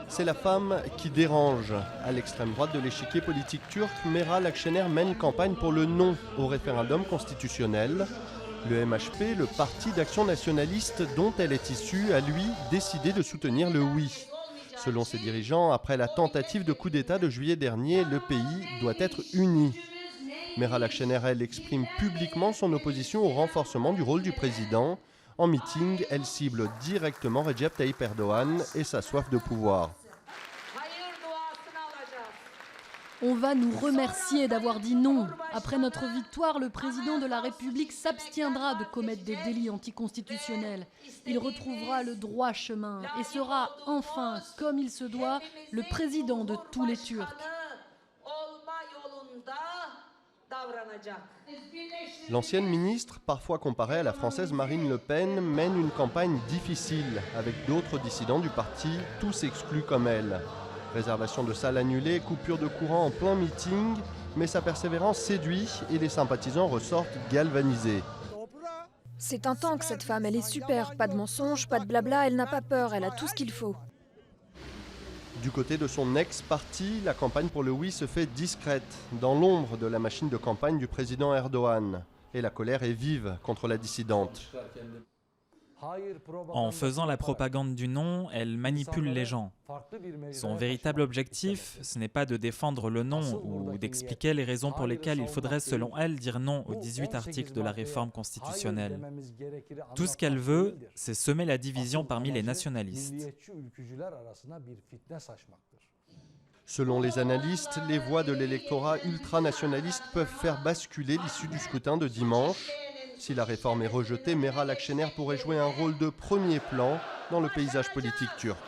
C'est la femme qui dérange. À l'extrême droite de l'échiquier politique turc, Meral Akşener mène campagne pour le non au référendum constitutionnel. Le MHP, le parti d'action nationaliste dont elle est issue, a lui décidé de soutenir le oui. Selon ses dirigeants, après la tentative de coup d'État de juillet dernier, le pays doit être uni. Meral Akşener, elle, exprime publiquement son opposition au renforcement du rôle du président. En meeting, elle cible directement Recep Tayyip Erdoğan et sa soif de pouvoir. On va nous remercier d'avoir dit non. Après notre victoire, le président de la République s'abstiendra de commettre des délits anticonstitutionnels. Il retrouvera le droit chemin et sera enfin, comme il se doit, le président de tous les Turcs. L'ancienne ministre, parfois comparée à la française Marine Le Pen, mène une campagne difficile avec d'autres dissidents du parti, tous exclus comme elle. Réservation de salles annulées, coupure de courant en plein meeting, mais sa persévérance séduit et les sympathisants ressortent galvanisés. C'est un tank cette femme, elle est super, pas de mensonges, pas de blabla, elle n'a pas peur, elle a tout ce qu'il faut. Du côté de son ex-parti, la campagne pour le oui se fait discrète, dans l'ombre de la machine de campagne du président Erdoğan. Et la colère est vive contre la dissidente. En faisant la propagande du non, elle manipule les gens. Son véritable objectif, ce n'est pas de défendre le non ou d'expliquer les raisons pour lesquelles il faudrait, selon elle, dire non aux 18 articles de la réforme constitutionnelle. Tout ce qu'elle veut, c'est semer la division parmi les nationalistes. Selon les analystes, les voix de l'électorat ultranationaliste peuvent faire basculer l'issue du scrutin de dimanche. Si la réforme est rejetée, Meral Akşener pourrait jouer un rôle de premier plan dans le paysage politique turc.